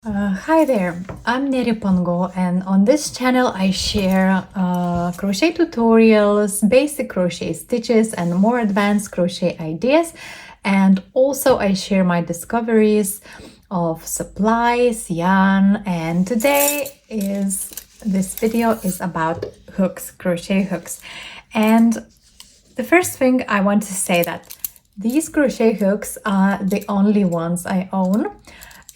Hi there, I'm Neri Pongo, and on this channel I share crochet tutorials, basic crochet stitches and more advanced crochet ideas, and also I share my discoveries of supplies, yarn, and this video is about hooks, crochet hooks. And the first thing I want to say that these crochet hooks are the only ones I own.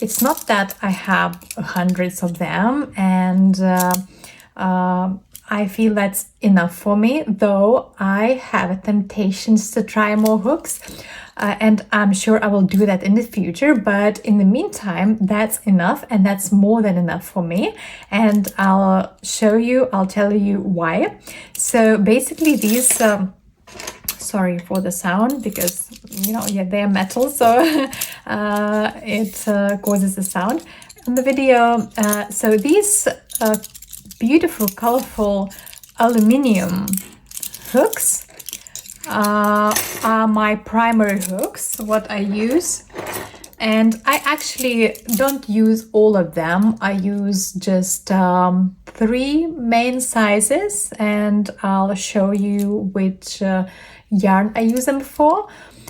It's not that I have hundreds of them, and I feel that's enough for me, though I have temptations to try more hooks, and I'm sure I will do that in the future, but in the meantime, that's enough, and that's more than enough for me, and I'll tell you why. So basically these sorry for the sound, because they're metal, so it causes a sound in the video. So these beautiful colorful aluminum hooks are my primary hooks, what I use. And I actually don't use all of them. I use just 3 main sizes, and I'll show you which yarn I use them for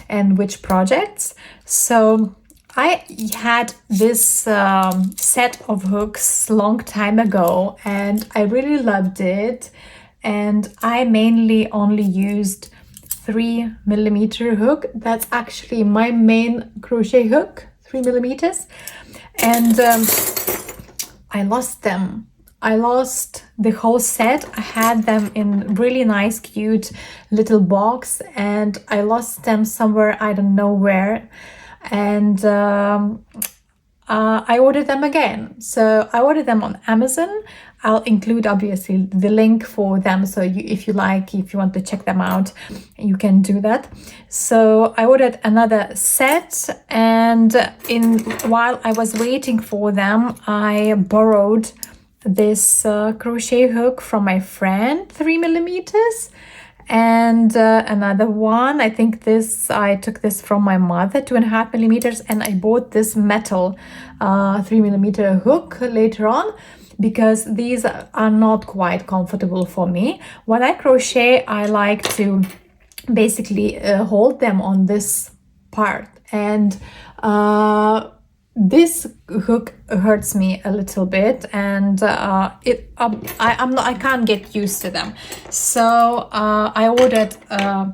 and which projects. So I had this set of hooks long time ago, and I really loved it. And I mainly only used 3mm hook. That's actually my main crochet hook, 3mm. And I lost them. I lost the whole set. I had them in really nice, cute little box, and I lost them somewhere, I don't know where. And I ordered them again. So I ordered them on Amazon. I'll include obviously the link for them, so if you want to check them out, you can do that. So I ordered another set, and while I was waiting for them, I borrowed this crochet hook from my friend, 3mm, and another one. I think I took this from my mother, 2.5mm, and I bought this metal 3mm hook later on, because these are not quite comfortable for me. When I crochet, I like to basically hold them on this part, and this hook hurts me a little bit, and I can't get used to them. So I ordered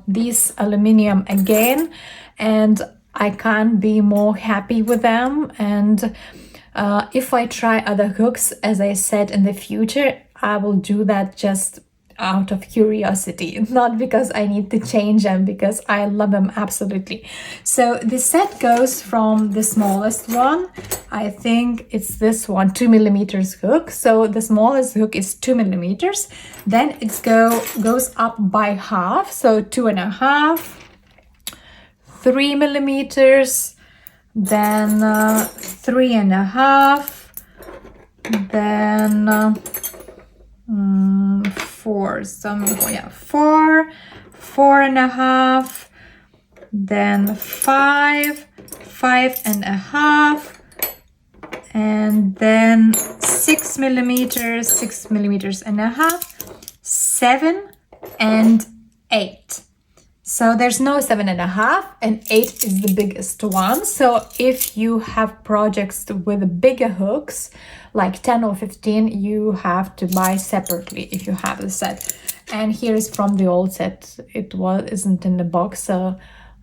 these aluminum again, and I can't be more happy with them. And if I try other hooks, as I said, in the future, I will do that just out of curiosity, not because I need to change them, because I love them absolutely. So the set goes from the smallest one, I think it's this one, 2mm hook. So the smallest hook is 2mm. Then it goes up by half, so 2.5, 3mm, then 3.5, then 4, 4.5, then 5, 5.5, and then 6mm, 6.5, 7 and 8. So there's no 7.5, and 8 is the biggest one. So if you have projects with bigger hooks, like 10 or 15, you have to buy separately if you have the set. And here is from the old set. It isn't in the box, so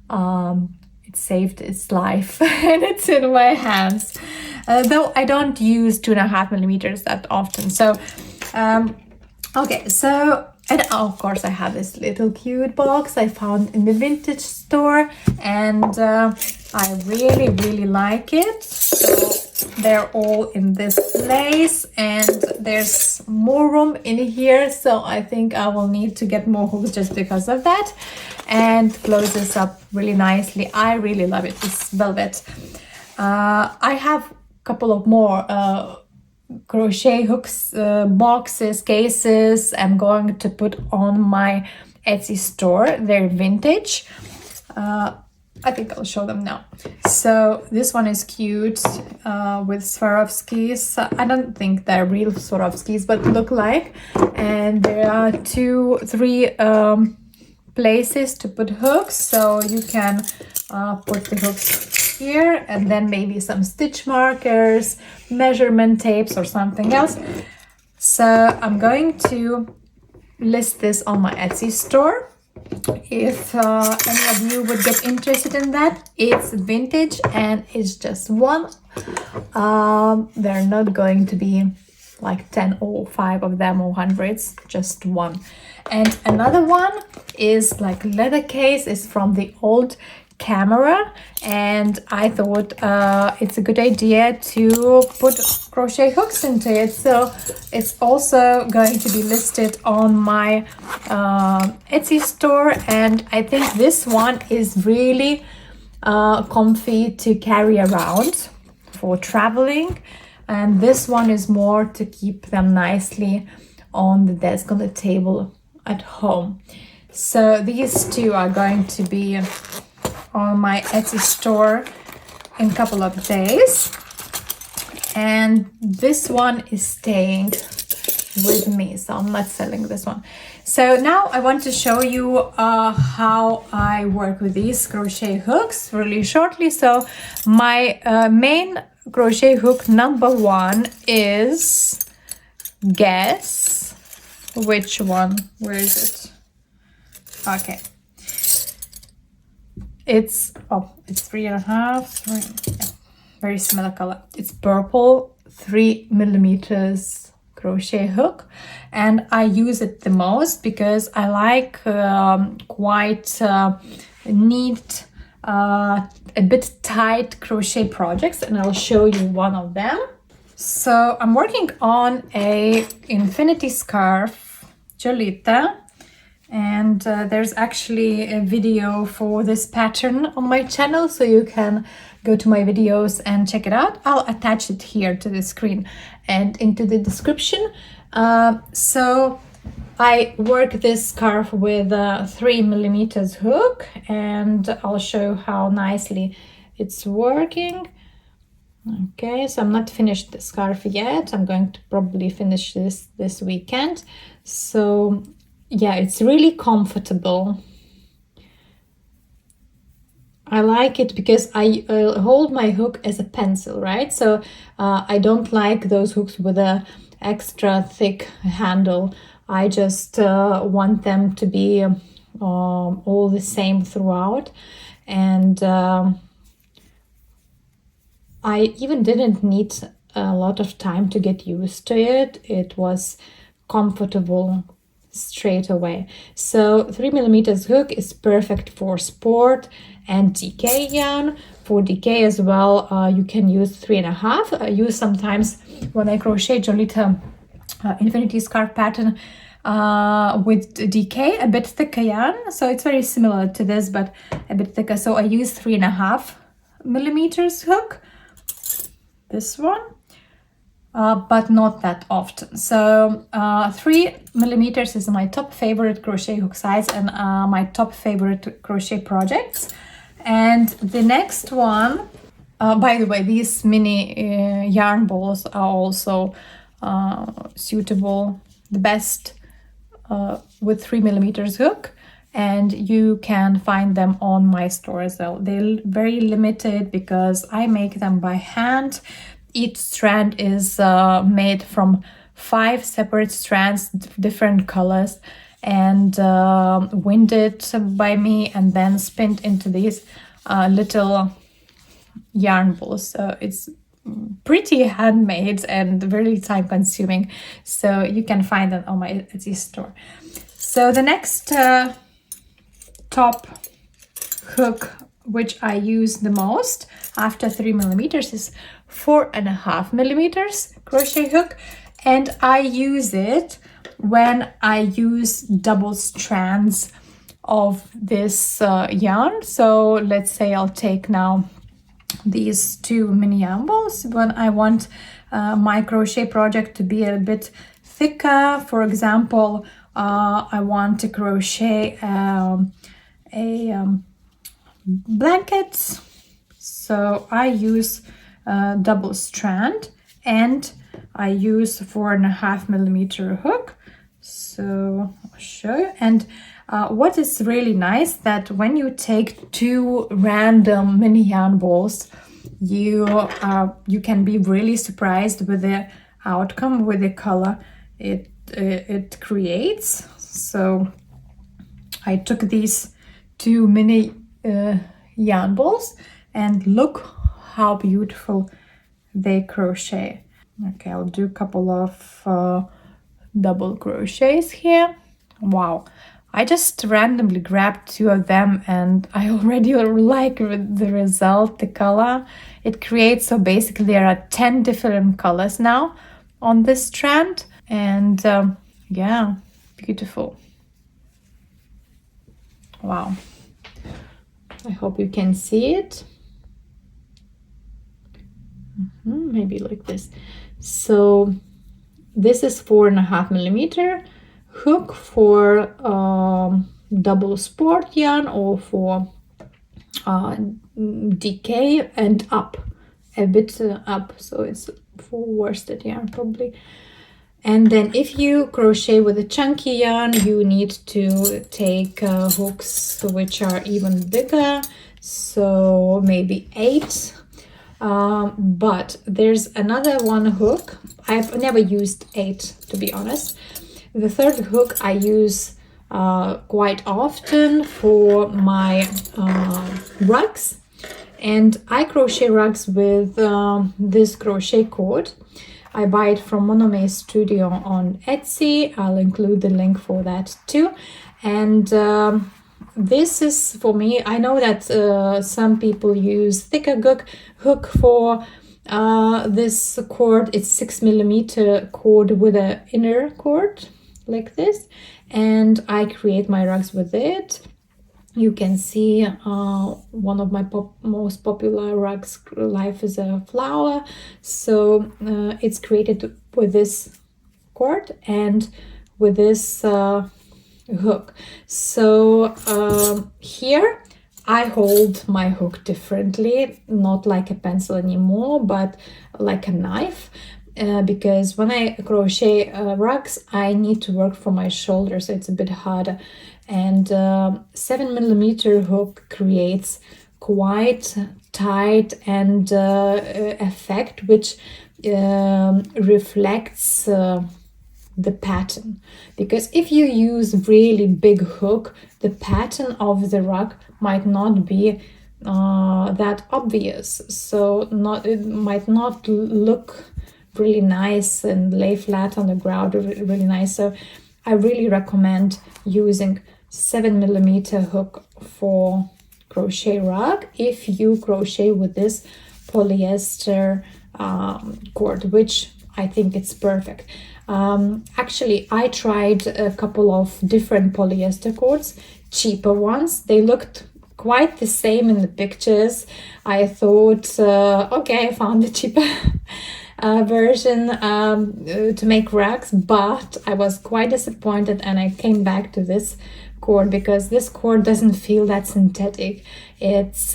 it saved its life and it's in my hands. Though I don't use 2.5mm that often. So okay, so, and of course I have this little cute box I found in the vintage store, and I really, really like it. So they're all in this place, and there's more room in here, so I think I will need to get more hooks just because of that, and close this up really nicely. I really love it, this velvet. I have a couple of more crochet hooks, boxes, cases I'm going to put on my Etsy store. They're vintage. I think I'll show them now. So this one is cute with Swarovskis. I don't think they're real Swarovskis, but look like. And there are 3 places to put hooks, so you can put the hooks here, and then maybe some stitch markers, measurement tapes, or something else. So I'm going to list this on my Etsy store. If any of you would get interested in that, it's vintage and it's just one. They're not going to be like 10 or 5 of them or hundreds, just one. And another one is like leather case, is from the old camera, and I thought it's a good idea to put crochet hooks into it. So it's also going to be listed on my Etsy store, and I think this one is really comfy to carry around for traveling, and this one is more to keep them nicely on the desk, on the table at home. So these 2 are going to be on my Etsy store in a couple of days, and this one is staying with me, so I'm not selling this one. So now I want to show you how I work with these crochet hooks really shortly. So my main crochet hook number 1 is, guess which one, where is it? Okay, it's 3.5, yeah, very similar color. It's purple, 3 millimeters crochet hook, and I use it the most because I like quite neat, a bit tight crochet projects, and I'll show you one of them. So I'm working on a infinity scarf, Jolita, and there's actually a video for this pattern on my channel, so you can go to my videos and check it out. I'll attach it here to the screen and into the description. So I work this scarf with a 3 millimeters hook, and I'll show how nicely it's working. Okay, so I'm not finished the scarf yet. I'm going to probably finish this weekend. So yeah, it's really comfortable. I like it because I hold my hook as a pencil, right? So I don't like those hooks with a extra thick handle. I just want them to be all the same throughout. And I even didn't need a lot of time to get used to it. It was comfortable straight away. So 3 millimeters hook is perfect for sport and DK yarn. For DK as well, you can use 3.5. I use sometimes when I crochet Jolita infinity scarf pattern with DK, a bit thicker yarn. So it's very similar to this, but a bit thicker. So I use 3.5 millimeters hook. This one. But not that often. So 3 millimeters is my top favorite crochet hook size and my top favorite crochet projects. And the next one, by the way, these mini yarn balls are also suitable, the best with 3 millimeters hook, and you can find them on my store as well. They're very limited because I make them by hand. Each strand is made from 5 separate strands, different colors, and winded by me, and then spinned into these little yarn balls. So it's pretty handmade and very time consuming. So you can find them on my Etsy store. So the next top hook which I use the most after 3 millimeters is 4.5 millimeters crochet hook, and I use it when I use double strands of this yarn. So let's say I'll take now these 2 mini yarn balls when I want my crochet project to be a bit thicker. For example, I want to crochet a blankets. So I use double strand, and I use 4.5 millimeter hook. So I'll show you. And what is really nice, that when you take two random mini yarn balls, you can be really surprised with the outcome, with the color it creates. So I took these two mini yarn balls, and look how beautiful they crochet. Okay, I'll do a couple of double crochets here. Wow, I just randomly grabbed two of them, and I already like the result, the color it creates. So basically there are 10 different colors now on this strand, and yeah, beautiful. Wow, I hope you can see it. Maybe like this. So this is 4.5 millimeter hook for double sport yarn, or for DK and up, a bit up, so it's for worsted yarn probably. And then if you crochet with a chunky yarn, you need to take hooks which are even bigger, so maybe 8. But there's another one hook. I've never used 8, to be honest. The third hook I use quite often for my rugs, and I crochet rugs with this crochet cord. I buy it from Monome Studio on Etsy. I'll include the link for that too. And this is for me. I know that some people use thicker hook for this cord. It's 6 millimeter cord with an inner cord like this, and I create my rugs with it. You can see one of my most popular rugs, Life is a Flower. So it's created with this cord and with this hook. So here I hold my hook differently, not like a pencil anymore, but like a knife. Because when I crochet rugs, I need to work for my shoulder, so it's a bit harder. And 7 millimeter hook creates quite tight and effect, which reflects the pattern. Because if you use really big hook, the pattern of the rug might not be that obvious. So it might not look really nice and lay flat on the ground really nice. So I really recommend using 7 millimeter hook for crochet rug if you crochet with this polyester cord, which I think it's perfect. Actually, I tried a couple of different polyester cords, cheaper ones. They looked quite the same in the pictures. I thought, okay, I found a cheaper version to make rugs, but I was quite disappointed, and I came back to this cord because this cord doesn't feel that synthetic. It's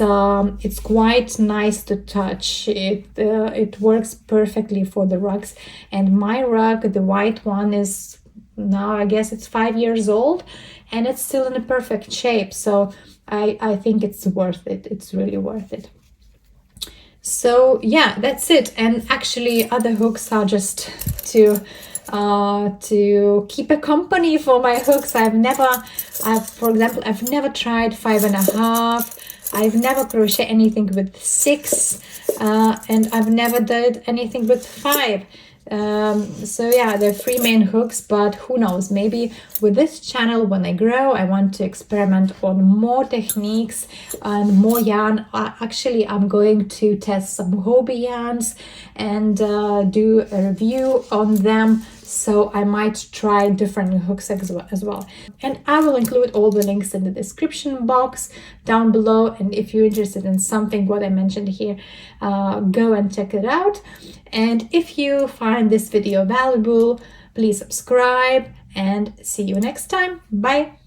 quite nice to touch. It works perfectly for the rugs, and my rug, the white one, is now, I guess it's 5 years old, and it's still in a perfect shape. So I think it's worth it. It's really worth it. So yeah, that's it. And actually other hooks are just to keep a company for my hooks. For example, I've never tried 5.5. I've never crocheted anything with 6, and I've never did anything with 5. So yeah, there are 3 main hooks, but who knows, maybe with this channel, when I grow, I want to experiment on more techniques and more yarn. Actually, I'm going to test some hobby yarns and do a review on them. So I might try different hooks as well. And I will include all the links in the description box down below. And if you're interested in something what I mentioned here, go and check it out. And if you find this video valuable, please subscribe, and see you next time. Bye!